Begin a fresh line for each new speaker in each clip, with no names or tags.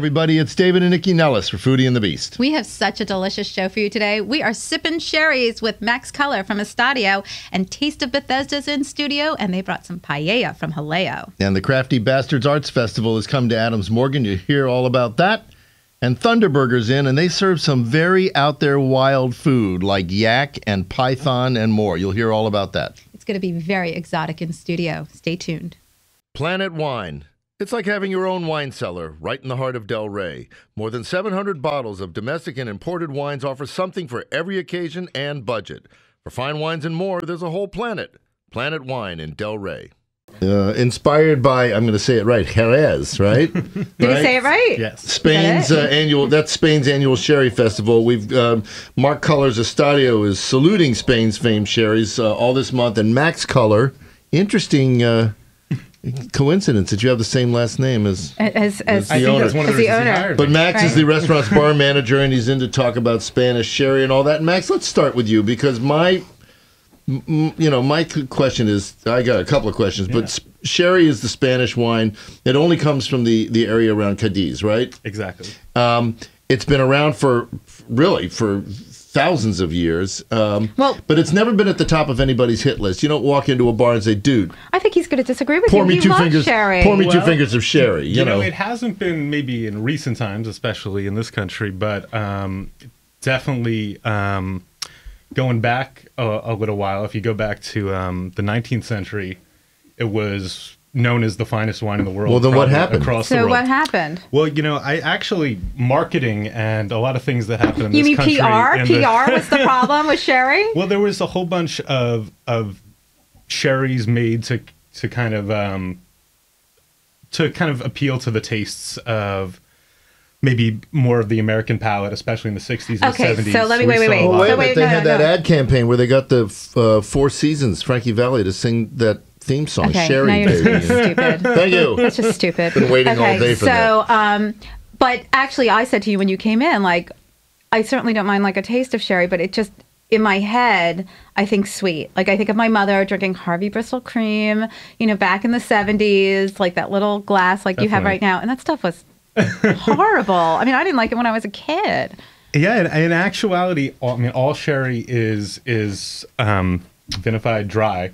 everybody. It's David and Nikki Nellis for Foodie the Beast.
We have such a delicious show for you today. We are sipping sherries with Max KULLER from Estadio, and Taste of Bethesda's in studio, and they brought some paella from Jaleo.
And the Crafty Bastards Arts Festival has come to Adams Morgan. You hear all about that. And Thunderburger's in, and they serve some very out there wild food like yak and python and more. You'll hear all about that.
It's going to be very exotic in studio. Stay tuned.
Planet Wine. It's like having your own wine cellar right in the heart of Del Rey. More than 700 bottles of domestic and imported wines offer something for every occasion and budget. For fine wines and more, there's a whole planet. Planet Wine in Del Rey. Inspired by, I'm going to say it right, Jerez, right?
Did you say it right?
Yes. Spain's that's Spain's annual sherry festival. We've Mark KULLER's Estadio is saluting Spain's famed sherries all this month, and Max KULLER, interesting coincidence that you have the same last name as the owner. But Max is the restaurant's bar manager, and he's in to talk about Spanish sherry and all that. And Max, let's start with you, because my question is, I got a couple of questions, but sherry is the Spanish wine. It only comes from the area around Cadiz, right?
Exactly.
It's been around for thousands of years, but it's never been at the top of anybody's hit list. You don't walk into a bar and say, dude,
I think he's going to disagree with you.
Pour me two fingers of sherry. You know,
it hasn't been maybe in recent times, especially in this country, but definitely going back a little while. If you go back to the 19th century, it was known as the finest wine in the world.
Well, then what happened?
Across the world.
So what happened?
Well, I actually, marketing and a lot of things that happened in this country.
You mean PR? PR was the problem with sherry?
Well, there was a whole bunch of sherries made to kind of appeal to the tastes of maybe more of the American palate, especially in the 60s and 70s.
Okay, so let me, wait.
They had that ad campaign where they got the Four Seasons, Frankie Valli, to sing that theme song, Sherry Baby.
Stupid.
Thank you.
That's just stupid.
Been waiting all day for that.
But actually, I said to you when you came in, like, I certainly don't mind like a taste of sherry, but it just, in my head, I think sweet. Like, I think of my mother drinking Harvey Bristol cream, back in the 70s, like that little glass like you have right now. And that stuff was horrible. I mean, I didn't like it when I was a kid.
Yeah, in actuality, all sherry is vinified dry.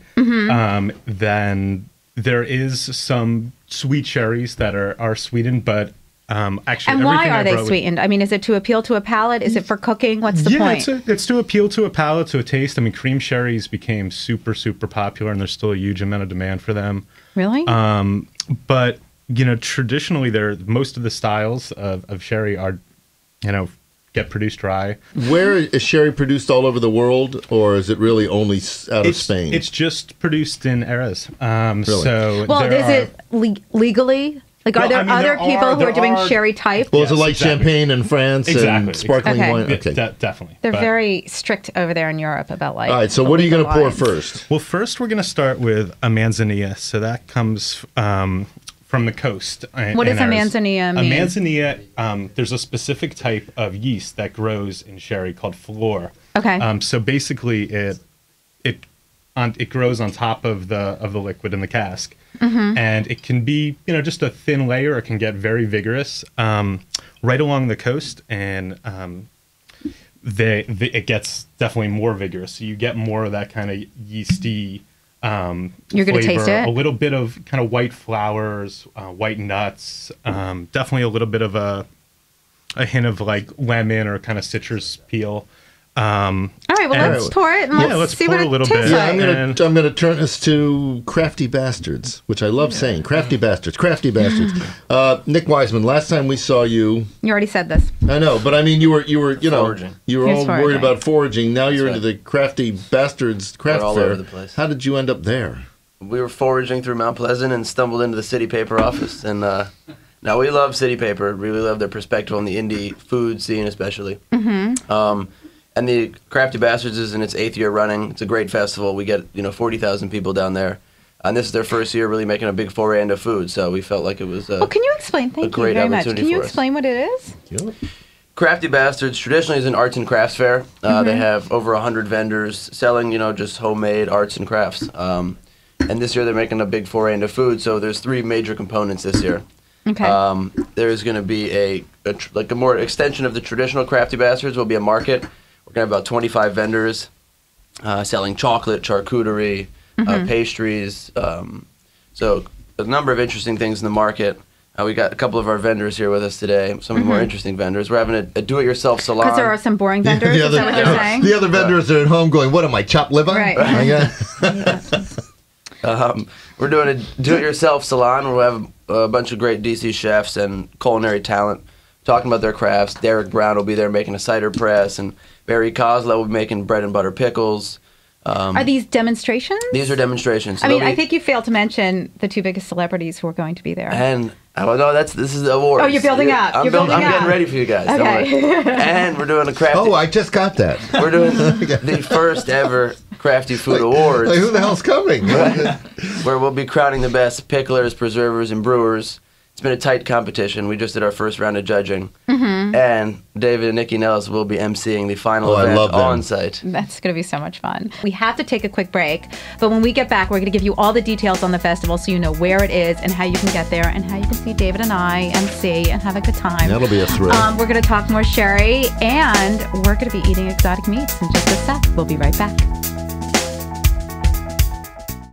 Then there is some sweet sherries that are sweetened, but actually,
and why are they sweetened? I mean, is it to appeal to a palate? Is it for cooking? What's the point?
It's to appeal to a palate, to a taste. I mean, cream sherries became super, super popular, and there's still a huge amount of demand for them.
Really?
But traditionally, most of the styles of sherry are, get produced dry.
Where is sherry produced all over the world, or is it really only out of Spain?
It's just produced in Jerez.
Really?
So
is it legally? Like, are there other people who are doing sherry type?
Well, is it like champagne in France and sparkling wine?
Okay. Definitely.
They're very strict over there in Europe about like.
All right, so what are you going to pour first?
Well, first we're going to start with a manzanilla. So that comes from the coast.
What does a manzanilla mean?
A manzanilla, there's a specific type of yeast that grows in sherry called flor.
Okay.
So basically, it grows on top of the liquid in the cask, and it can be just a thin layer. It can get very vigorous right along the coast, and it gets definitely more vigorous. So you get more of that kind of yeasty.
You're going to taste it?
A little bit of kind of white flowers, white nuts, definitely a little bit of a hint of like lemon or kind of citrus peel.
All right, well, let's pour it and let's see what it tastes like.
I'm going to turn this to Crafty Bastards, which I love saying. Crafty Bastards, Crafty Bastards. Nick Wiseman, last time we saw you.
You already said this.
I know, but I mean, you were
foraging.
You were all worried about foraging. Now you're into the Crafty Bastards craft
all
fair.
Over the place.
How did you end up there?
We were foraging through Mount Pleasant and stumbled into the City Paper office. And now we love City Paper. Really love their perspective on the indie food scene, especially. And the Crafty Bastards is in its 8th year running. It's a great festival. We get 40,000 people down there, and this is their first year really making a big foray into food. So we felt like it was
can you explain? Thank you very much. Can you explain what it is?
Crafty Bastards traditionally is an arts and crafts fair. They have over 100 vendors selling just homemade arts and crafts. And this year they're making a big foray into food. So there's 3 major components this year.
Okay.
There's going to be a more extension of the traditional Crafty Bastards. Will be a market. We're going to have about 25 vendors selling chocolate, charcuterie, pastries. So a number of interesting things in the market. We got a couple of our vendors here with us today, some of the more interesting vendors. We're having a do-it-yourself salon.
Because there are some boring vendors, is that what you're saying?
The other vendors are at home going, what am I, chopped liver?
Right.
We're doing a do-it-yourself salon where we'll have a bunch of great DC chefs and culinary talent talking about their crafts. Derek Brown will be there making a cider press, and Barry Kozla will be making bread and butter pickles.
Are these demonstrations?
These are demonstrations. So
I think you failed to mention the two biggest celebrities who are going to be there.
And no, this is the awards.
Oh, you're building up.
I'm getting ready for you guys.
Okay.
And we're doing a crafty.
Oh, I just got that.
We're doing the first ever Crafty Food Awards.
Like, who the hell's coming?
Where we'll be crowning the best picklers, preservers, and brewers. It's been a tight competition. We just did our first round of judging. And David and Nikki Nellis will be emceeing the final event on site.
That's going to be so much fun. We have to take a quick break, but when we get back, we're going to give you all the details on the festival so you know where it is and how you can get there and how you can see David and I MC and have a good time.
That'll be a thrill.
We're going to talk more sherry, and we're going to be eating exotic meats in just a sec. We'll be right back.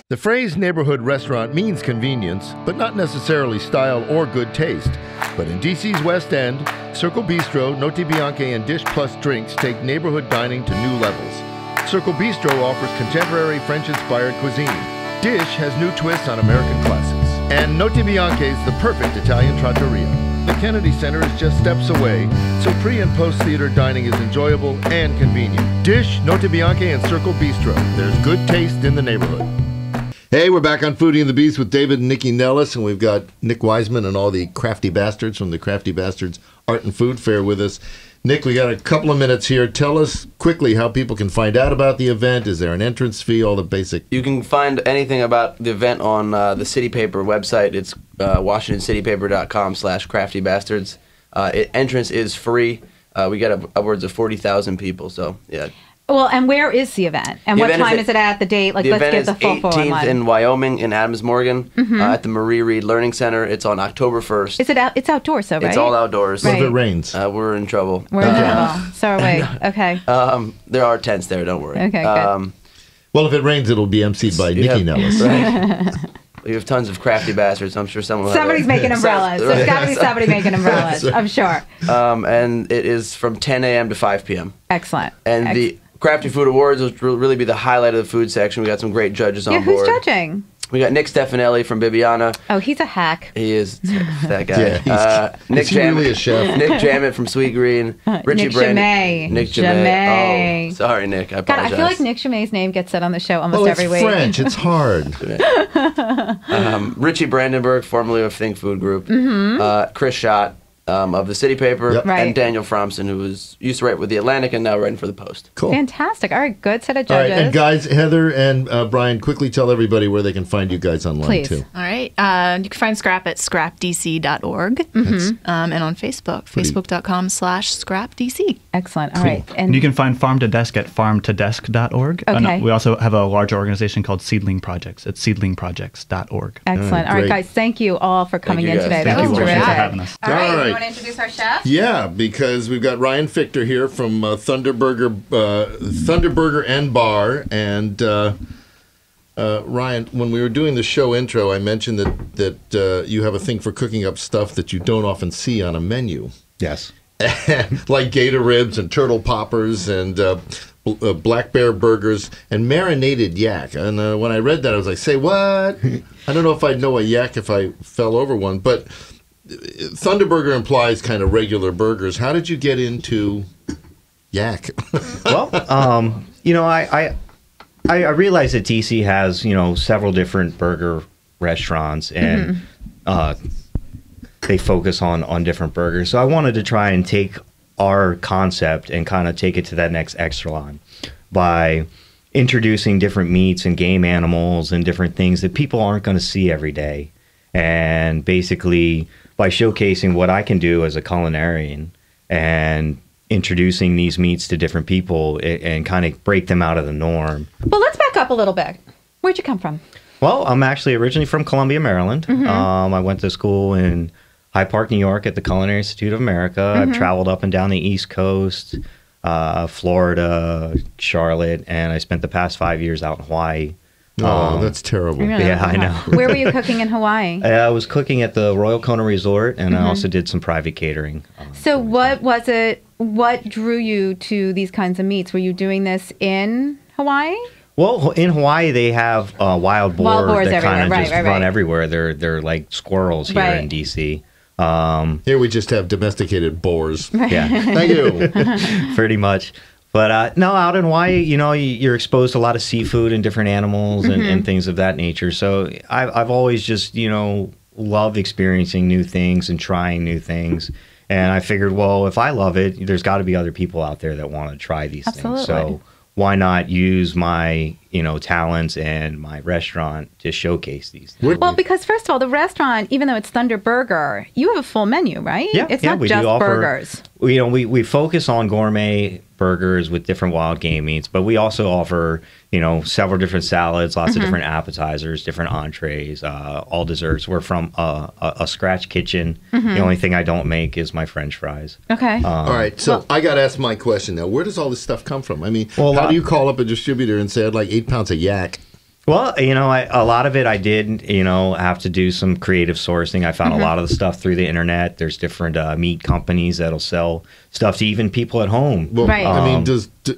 The phrase neighborhood restaurant means convenience, but not necessarily style or good taste. But in DC's West End, Circle Bistro, Notte Bianche, and Dish Plus Drinks take neighborhood dining to new levels. Circle Bistro offers contemporary French-inspired cuisine. Dish has new twists on American classics. And Notte Bianche is the perfect Italian trattoria. The Kennedy Center is just steps away, so pre- and post-theater dining is enjoyable and convenient. Dish, Notte Bianche, and Circle Bistro. There's good taste in the neighborhood. Hey, we're back on Foodie the Beast with David and Nikki Nellis, and we've got Nick Wiseman and all the Crafty Bastards from the Crafty Bastards Art and Food Fair with us. Nick, we got a couple of minutes here. Tell us quickly how people can find out about the event. Is there an entrance fee? All the basic.
You can find anything about the event on the City Paper website. It's WashingtonCityPaper.com/CraftyBastards. Entrance is free. We got upwards of 40,000 people, so yeah.
Well, and where is the event? And what time is it at, the date? Like, let's get the full
The event is 18th in Wyoming in Adams Morgan at the Marie Reed Learning Center. It's on October 1st.
Is it out? It's outdoors, though, right?
It's all outdoors.
What if it rains?
We're in trouble.
We're in trouble. So are we. Okay.
There are tents there, don't worry.
Okay, good.
Well, if it rains, it'll be emceed by Nikki Nellis.
Right. We have tons of Crafty Bastards. I'm sure somebody's
making umbrellas. There's got to be somebody making umbrellas, I'm sure.
And it is from 10 a.m. to 5 p.m.
Excellent.
And the Crafty Food Awards will really be the highlight of the food section. We got some great judges on board.
Who's judging?
We got Nick Stefanelli from Bibiana.
Oh, he's a hack.
He is that guy. Nick Jammett,
really a chef?
Nick Jammett from Sweet Green. Richie
Nick
Brandon.
Jammet.
Nick Jammet. Oh, sorry, Nick. I apologize.
God, I feel like Nick Jamet's name gets said on the show almost every week.
Oh, it's French. It's hard.
Richie Brandenburg, formerly of Think Food Group. Chris Schott of the City Paper.
Right.
And Daniel Fromson, who used to write with The Atlantic and now writing for The Post.
Cool.
Fantastic. All right, good set of
All
judges.
right, and guys, Heather and Brian, quickly tell everybody where they can find you guys online,
Please.
too.
All right. You can find Scrap at scrapdc.org and on Facebook, facebook.com/scrapdc.
Excellent. All right.
And you can find Farm to Desk at farmtodesk.org.
Okay.
And we also have a larger organization called Seedling Projects at seedlingprojects.org.
Excellent. All right,
great.
guys, thank you all for coming
you,
in
guys.
today.
Thank
That
you
was
all
terrific.
for having us.
All right,
All right.
you want to introduce our chef?
Yeah, because we've got RYAN FICHTER here from Thunderburger and Bar. And Ryan, when we were doing the show intro, I mentioned that you have a thing for cooking up stuff that you don't often see on a menu.
Yes.
Like gator ribs and turtle poppers and black bear burgers and marinated yak. And when I read that, I was like, say what? I don't know if I'd know a yak if I fell over one. But Thunderburger implies kind of regular burgers. How did you get into yak?
Well, I realize that DC has, several different burger restaurants and they focus on different burgers. So I wanted to try and take our concept and kind of take it to that next echelon by introducing different meats and game animals and different things that people aren't going to see every day. And basically by showcasing what I can do as a culinarian and introducing these meats to different people and kind of break them out of the norm.
Well, let's back up a little bit. Where'd you come from?
Well, I'm actually originally from Columbia, Maryland. I went to school in Hyde Park, New York, at the Culinary Institute of America. I've traveled up and down the East Coast, Florida, Charlotte, and I spent the past 5 years out in Hawaii.
Oh, that's terrible.
Yeah, I know.
Where were you cooking in Hawaii?
I was cooking at the Royal Kona Resort, and I also did some private catering.
So what was it? What drew you to these kinds of meats? Were you doing this in Hawaii?
Well, in Hawaii, they have wild boars that kind of just run everywhere. They're like squirrels here in D.C.
Here we just have domesticated boars.
Yeah.
Thank you.
Pretty much. But no, out in Hawaii, you know, you're exposed to a lot of seafood and different animals and things of that nature. So I've always just, you know, loved experiencing new things and trying new things. And I figured, well, if I love it, there's got to be other people out there that want to try these things. So why not use my, you know, talents and my restaurant to showcase these things?
Well, because first of all, the restaurant, even though it's Thunder Burger, you have a full menu, right?
Yeah,
it's not just burgers.
You know, we focus on gourmet burgers with different wild game meats, but we also offer, you know, several different salads, lots of different appetizers, different entrees, all desserts. We're from a scratch kitchen. The only thing I don't make is my French fries.
Okay.
All right, so I got to ask my question now. Where does all this stuff come from? I mean, how do you call up a distributor and say, I'd like 8 pounds of yak?
Well, you know, a lot of it I did, you know, have to do some creative sourcing. I found a lot of the stuff through the internet. There's different meat companies that'll sell stuff to even people at home.
Well, I mean,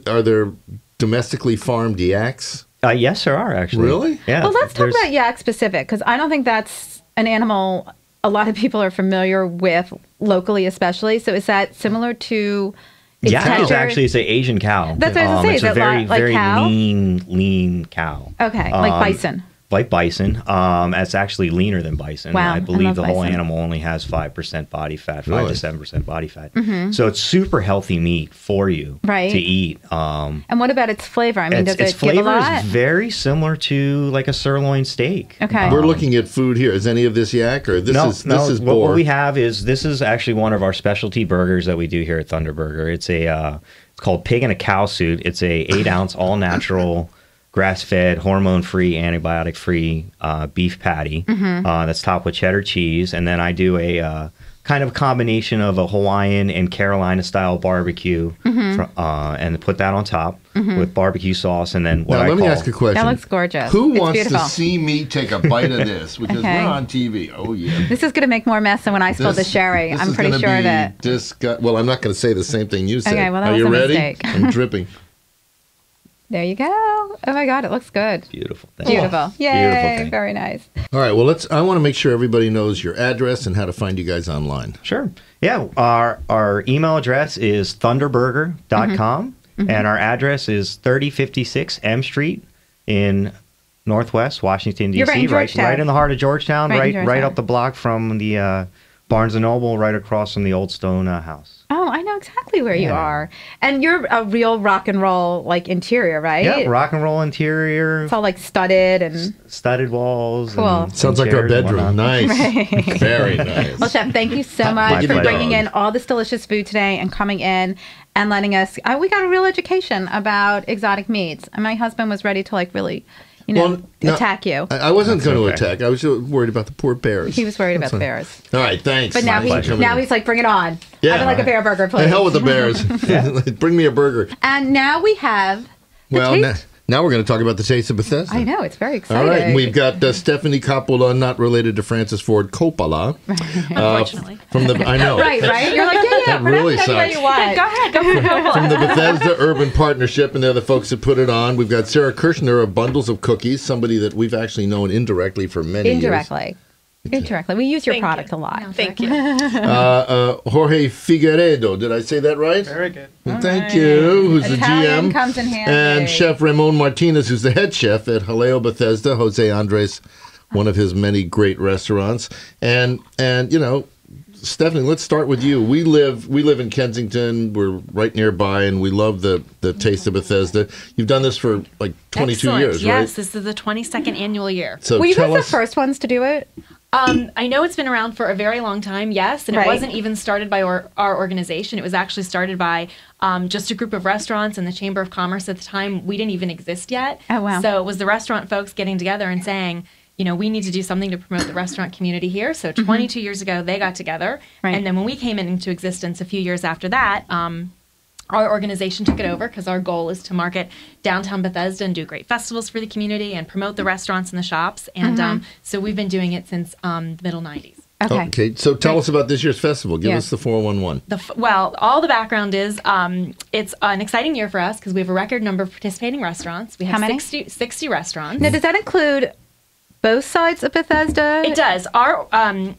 are there domestically farmed yaks?
Yes, there are, actually.
Really?
Yeah.
Well, let's talk about yak specific, because I don't think that's an animal a lot of people are familiar with locally, especially. So is that similar to...
Yak is actually, it's an Asian cow.
That's what I was going to say.
It's a very, very
cow?
lean cow.
Okay, like bison.
Like bison. It's actually leaner than bison.
Wow,
I believe the whole
bison.
animal only has 5% body fat, 5
Really?
to 7% body fat. So it's super healthy meat for you to eat.
And what about its flavor? I mean, does
its
it give a
flavor
lot?
is very similar to like a sirloin steak.
Okay.
We're looking at food here. Is any of this yak or this is boar?
What we have is, this is actually one of our specialty burgers that we do here at Thunder Burger. It's it's called Pig in a Cow Suit. It's a 8-ounce all-natural, grass-fed, hormone-free, antibiotic-free beef patty that's topped with cheddar cheese. And then I do a kind of combination of a Hawaiian and Carolina-style barbecue and put that on top with barbecue sauce. And then
let me ask a question.
That looks gorgeous.
Who
It's
wants
beautiful.
to see me take a bite of this? Because
Okay.
we're on TV. Oh, yeah.
This is going to make more mess than when I spilled the sherry. I'm pretty sure of it.
Well, I'm not going to say the same thing you said.
Okay, well, that
Are
was
you
a
ready?
mistake.
I'm dripping.
There you go. Oh my God, it looks good.
Beautiful.
Beautiful. Yay.
Beautiful thing.
Very nice.
All right. Well, I want to make sure everybody knows your address and how to find you guys online.
Sure. Yeah. Our email address is thunderburger.com and our address is 3056 M Street in Northwest Washington, D.C.
You're right in Georgetown.
Right in the heart of Georgetown,
Right in
right
Georgetown.
up the block from the Barnes & Noble, right across from the old stone house.
Oh, I know exactly where you are. And you're a real rock and roll like interior, right?
Yeah, rock and roll interior.
It's all like studded and...
Studded walls.
Cool.
And
Sounds like our
chairs and
bedroom.
whatnot.
Nice. Very nice.
Well, Chef, thank you so
My
much for
pleasure.
bringing in all this delicious food today and coming in and letting us... we got a real education about exotic meats. And my husband was ready to like really, attack you.
I wasn't going to
okay.
attack. I was worried about the poor bears.
He was worried about the bears.
All right, thanks.
But now he's like, bring it on.
Yeah.
I would like a bear burger, please.
The hell with the bears. Bring me a burger.
And now we have the taste.
Now we're going to talk about the taste of Bethesda.
I know, it's very exciting.
All right, we've got Stephanie COPPULA, not related to Francis Ford Coppola.
Unfortunately.
I know.
Right. You're like, yeah,
That really
pronounce it anywhere
sucks.
you want.
Go ahead. Go for it.
From the Bethesda Urban Partnership, and they're the folks that put it on. We've got Sarah Kirshner of Bundles of Cookies, somebody that we've actually known indirectly for many years.
Indirectly. We use your
Thank
product
you.
a lot.
No, thank you.
Jorge Figueredo, did I say that right?
Very good.
Thank you. Who's
Italian
the GM?
comes in handy.
And Chef Ramon Martinez, who's the head chef at Jaleo Bethesda, Jose Andres, one of his many great restaurants. And Stephanie, let's start with you. We live in Kensington. We're right nearby, and we love the taste of Bethesda. You've done this for like 22
Excellent.
years,
yes,
right?
this is the 22nd annual year.
So
Were you
tell
guys
us.
the first ones to do it?
I know it's been around for a very long time, yes, and
Right.
it wasn't even started by our organization. It was actually started by just a group of restaurants and the Chamber of Commerce at the time. We didn't even exist yet.
Oh, wow.
So it was the restaurant folks getting together and saying, we need to do something to promote the restaurant community here. So 22 years ago, they got together.
Right.
And then when we came into existence a few years after that, our organization took it over because our goal is to market downtown Bethesda and do great festivals for the community and promote the restaurants and the shops. And so we've been doing it since the middle 90s.
Okay.
So tell us about this year's festival. Give us the 411.
Well, all the background is it's an exciting year for us because we have a record number of participating restaurants. We have
How many?
60 restaurants.
Now, does that include both sides of Bethesda?
It does.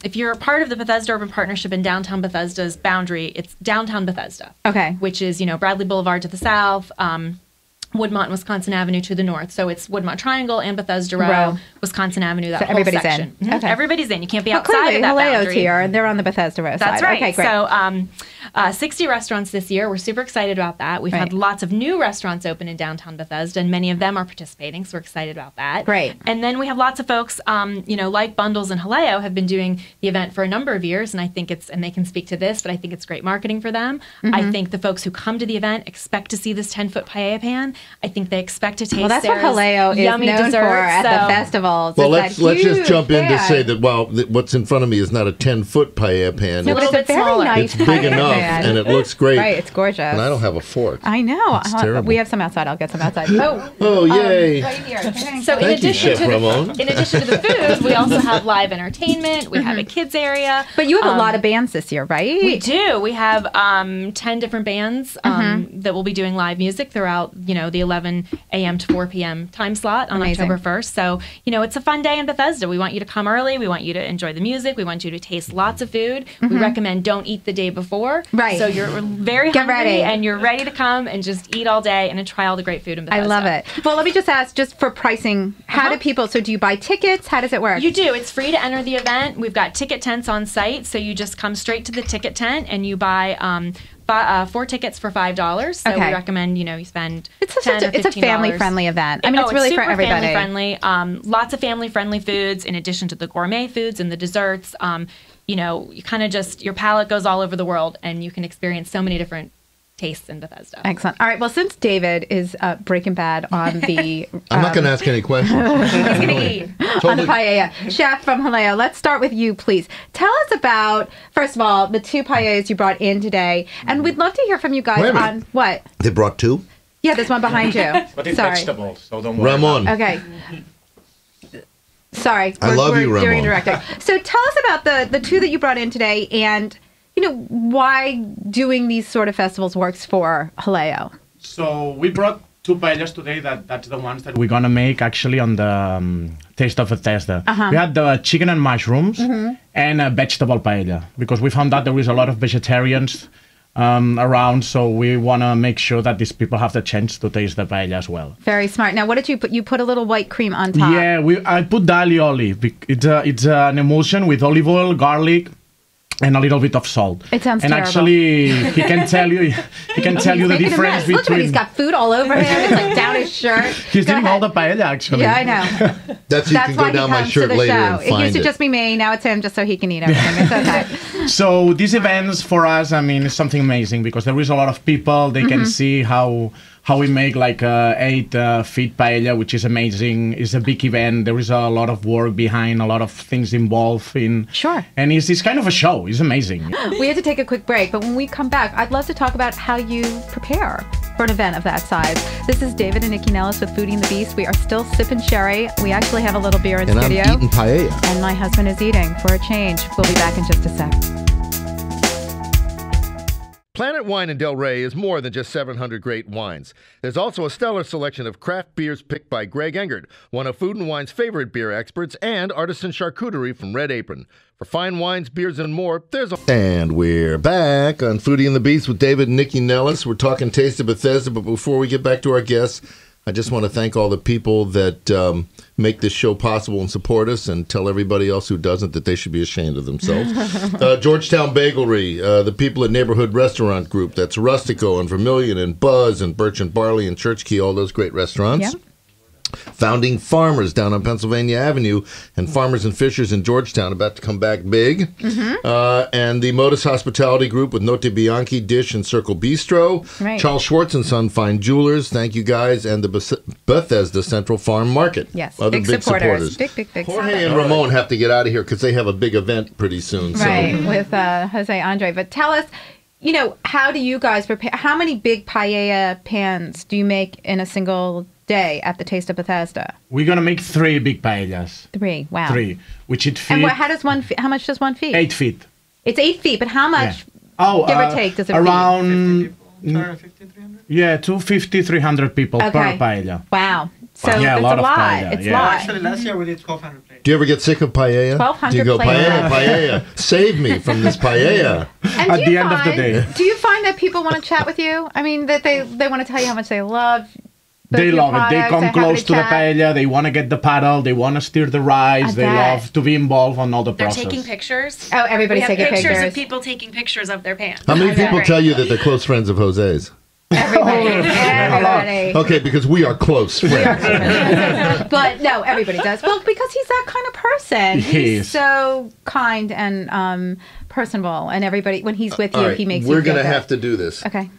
If you're a part of the Bethesda Urban Partnership in downtown Bethesda's boundary, it's downtown Bethesda.
Okay.
Which is, Bradley Boulevard to the south, Woodmont and Wisconsin Avenue to the north. So it's Woodmont Triangle and Bethesda Row, Wisconsin Avenue, that
so
whole
everybody's
section.
in. Okay.
Everybody's in. You can't be
Well,
outside
clearly,
of that
Haleo's
boundary.
here, and they're on the Bethesda Row
That's
side.
right.
Okay, great.
So 60 restaurants this year. We're super excited about that. We've had lots of new restaurants open in downtown Bethesda, and many of them are participating, so we're excited about that.
Great.
And then we have lots of folks, like Bundles and Haleo have been doing the event for a number of years, and I think and they can speak to this, but I think it's great marketing for them. I think the folks who come to the event expect to see this 10-foot paella pan. I think they expect to taste
that's what
Sarah's
Haleo is
yummy
known
dessert,
for at the festivals.
Well, let's just jump in to
pan.
say that what's in front of me is not a 10-foot paella pan.
No, but it's a very
smaller.
nice
It's big
paella
enough,
pan.
and it looks great.
Right, it's gorgeous.
And I don't have a fork.
I know.
It's terrible.
We have some outside. I'll get some outside.
Oh, yay.
Right here.
So
Thank you, Chef Ramon.
in addition to the food, we also have live entertainment. We have a kids area.
But you have a lot of bands this year, right?
We do. We have 10 different bands that will be doing live music throughout, the 11 a.m. to 4 p.m. time slot on
Amazing.
October 1st. So, it's a fun day in Bethesda. We want you to come early. We want you to enjoy the music. We want you to taste lots of food. We recommend don't eat the day before.
Right.
So you're very
Get
hungry
ready.
and you're ready to come and just eat all day and try all the great food in Bethesda.
I love it. Well, let me just ask, just for pricing, how do people, so do you buy tickets? How does it work?
You do. It's free to enter the event. We've got ticket tents on site, so you just come straight to the ticket tent and you buy 4 tickets for $5. So we recommend, you spend
it's
$10 or $15.
It's a family-friendly event. I mean, it's really for everybody.
Family-friendly. Lots of family-friendly foods in addition to the gourmet foods and the desserts. You kind of just, your palate goes all over the world and you can experience so many different tastes in Bethesda.
Excellent. All right. Well, since David is Breaking Bad on the...
I'm not going to ask any questions.
He's going to eat.
On the paella. Chef from Haleo, let's start with you, please. Tell us about, first of all, the 2 paellas you brought in today. And we'd love to hear from you guys on what?
They brought 2?
Yeah, there's one behind you.
But it's
Sorry.
vegetables, so don't worry.
Ramon.
Okay. Sorry.
I love you,
We're doing
Ramon.
directing. So tell us about the 2 that you brought in today and, why doing these sort of festivals works for Haleo.
So we brought 2 paellas today. That's the ones that we're gonna make actually on the Taste of Bethesda. We had the chicken and mushrooms and a vegetable paella because we found that there is a lot of vegetarians around, so we want to make sure that these people have the chance to taste the paella as well.
Very smart. Now, what did you put? You put a little white cream on top.
Yeah, I put aioli. It's an emulsion with olive oil, garlic, and a little bit of salt.
It sounds
and
terrible.
actually, he can tell you the
Making a
difference
mess. Look at him.
between.
He's got food all over him. It's like down his shirt.
He's
Go
doing all
ahead.
the paella actually.
Yeah, I know.
That's you can
why
go
he
down my
comes to
shirt
the
later
show.
and
It
find
used to
it.
just be me. Now it's him, just so he can eat everything. It's okay.
So these events for us, I mean, it's something amazing because there is a lot of people. They can see how we make like 8 feet paella, which is amazing. It's a big event. There is a lot of work behind, a lot of things involved in.
Sure.
And it's kind of a show. It's amazing.
We had to take a quick break, but when we come back, I'd love to talk about how you prepare for an event of that size. This is David and Nikki Nellis with Foodie the Beast. We are still sipping sherry. We actually have a little beer in
And
studio.
I'm eating paella.
And my husband is eating for a change. We'll be back in just a sec.
Planet Wine in Del Rey is more than just 700 great wines. There's also a stellar selection of craft beers picked by Greg Engert, one of Food & Wine's favorite beer experts, and artisan charcuterie from Red Apron. For fine wines, beers, and more, there's a... And we're back on Foodie and the Beast with David and Nikki Nellis. We're talking Taste of Bethesda, but before we get back to our guests, I just want to thank all the people that make this show possible and support us, and tell everybody else who doesn't that they should be ashamed of themselves. Georgetown Bagelry, the people at Neighborhood Restaurant Group, that's Rustico and Vermilion and Buzz and Birch and Barley and Church Key, all those great restaurants.
Yeah.
Founding Farmers down on Pennsylvania Avenue, and Farmers and Fishers in Georgetown about to come back big. And the Modus Hospitality Group with Notte Bianchi, Dish, and Circle Bistro.
Right.
Charles Schwartz and Son Fine Jewelers. Thank you guys. And the Bethesda Central Farm Market.
Yes,
Other
big supporters. Big
Jorge
supporters.
and Ramon have to get out of here because they have a big event pretty soon.
Right,
So.
with Jose Andre. But tell us, you know, how do you guys prepare? How many big paella pans do you make in a single day at the Taste of Bethesda?
We're gonna make 3 big paellas.
3, wow.
3, which it feet.
And how does one? How much does one feed?
8 feet.
It's 8 feet, but how much?
Oh,
give or take, does it
around?
250, 300?
Yeah, 250, 300 people per paella.
Wow. So
Yeah, a
it's
lot
a
of
lot.
paella,
It's a
yeah.
lot.
Actually, last year we did 1,200 plates.
Do you ever get sick of paella?
1,200
Do you go,
plates.
paella, save me from this paella.
And
At
do
the
you
end of the day.
Do you find that people want to chat with you? I mean, that they want to tell you how much they love.
They
your
love it. They
products,
come
they're
close
happy
to the
chat.
paella. They want to get the paddle. They want to stir the rice. They
bet.
love to be involved on all the
They're
process.
taking pictures.
Oh, everybody's
We have
taking
pictures
pictures.
of people taking pictures of their pans.
How many
I know.
people tell you that they're close friends of Jose's?
Everybody.
Okay, because we are close friends.
But no, everybody does. Well, because he's that kind of person.
He
He's
is.
so kind and personable, and everybody when he's with you,
All right,
he makes
we're
you feel
gonna
good.
have to do this.
Okay.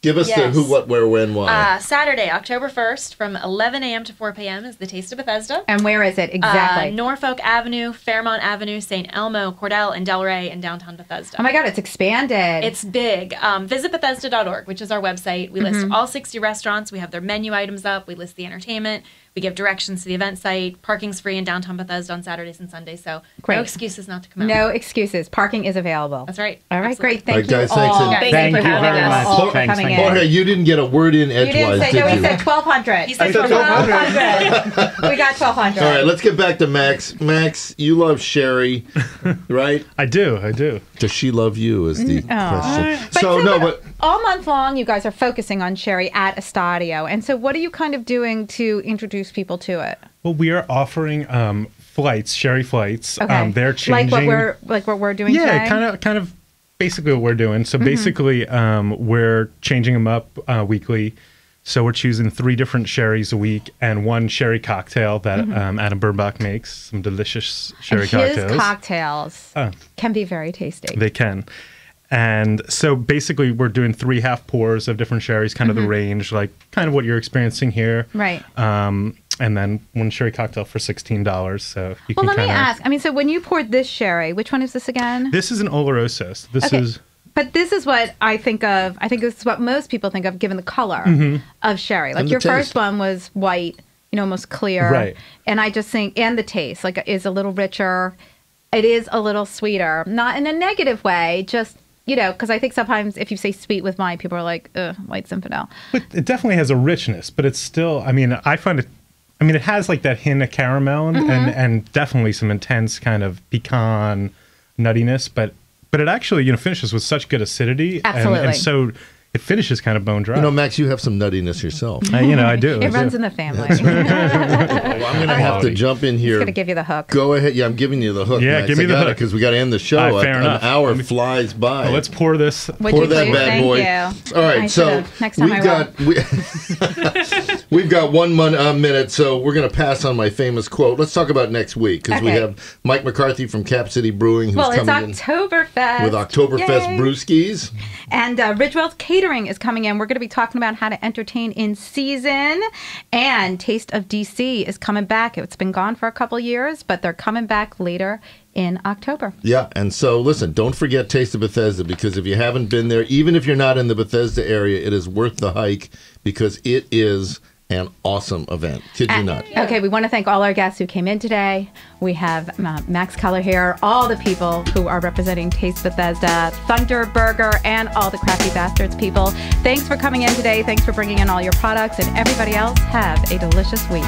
Give us the
Yes.
who, what, where, when, why.
Saturday, October 1st, from 11 a.m. to 4 p.m. is the Taste of Bethesda.
And where is it exactly?
Norfolk Avenue, Fairmont Avenue, St. Elmo, Cordell, and Delray in downtown Bethesda.
Oh my God, it's expanded.
It's big. Visit Bethesda.org, which is our website. We list all 60 restaurants. We have their menu items up. We list the entertainment. We give directions to the event site. Parking's free in downtown Bethesda on Saturdays and Sundays, so
Great.
no excuses not to come out.
no excuses. Parking is available.
That's right.
All right,
Absolutely.
great. Thank
All right, guys,
you
thanks,
all.
and-
Thank
for
you
having
very
us
much.
all for
Thanks,
coming
thank
in.
Jorge, you didn't get a word in
You
edgewise,
didn't say,
did
no,
you?
he said 1,200.
He said
1,200. We got 1,200.
All right, let's get back to Max. Max, you love Sherry, right?
I do.
Does she love you is the question.
But all month long, you guys are focusing on Sherry at Estadio. And so what are you kind of doing to introduce people to it?
Well, we are offering flights, Sherry flights.
Okay.
They're changing.
Like what we're doing today?
Yeah, kind of basically what we're doing. So basically, we're changing them up weekly. So we're choosing 3 different sherries a week and 1 sherry cocktail that Adam Burbach makes. Some delicious sherry
and
cocktails.
His cocktails can be very tasty.
They can. And so basically, we're doing 3 half pours of different sherries, kind of the range, like kind of what you're experiencing here.
Right.
And then 1 sherry cocktail for $16. So you
Well,
can
let me
kind of.
ask. I mean, so when you poured this sherry, which one is this again?
This is an Oloroso. This
Okay.
is.
But this is what I think of. I think this is what most people think of, given the color of sherry. Like
And the
your
taste.
first one was white, almost clear.
Right.
And I just think, and the taste, like, is a little richer. It is a little sweeter, not in a negative way. Just because I think sometimes if you say sweet with wine, people are like, ugh, white Zinfandel.
But it definitely has a richness, but it's still. I mean, I find it. I mean, it has like that hint of caramel and definitely some intense kind of pecan nuttiness, but it actually finishes with such good acidity.
Absolutely.
And so it finishes kind of bone dry.
Max, you have some nuttiness yourself.
I do.
It runs in the family.
Well, I'm going to have to jump in here.
It's going to give you the hook.
Go ahead. Yeah, I'm giving you the hook.
Yeah,
Max.
give me the hook.
Because we got to end the show.
All right, fair
An
enough.
hour flies by.
Well, let's pour this.
Would
Pour
you
that
please?
bad
Thank
boy.
you.
All right,
I
so
should've. Next time
we've got 1 minute, so we're going to pass on my famous quote. Let's talk about next week because we
Okay.
have Mike McCarthy from Cap City Brewing who's
Well, it's
coming
Oktoberfest.
in with Oktoberfest
Yay.
brewskis.
And Ridgewell's Catering is coming in. We're going to be talking about how to entertain in season. And Taste of DC is coming back. It's been gone for a couple years, but they're coming back later in October.
Yeah, and so listen, don't forget Taste of Bethesda because if you haven't been there, even if you're not in the Bethesda area, it is worth the hike because it is an awesome event. Kid you not.
Okay, we want to thank all our guests who came in today. We have Max Culler here, all the people who are representing Taste Bethesda, Thunder Burger, and all the Crafty Bastards people. Thanks for coming in today. Thanks for bringing in all your products. And everybody else, have a delicious week.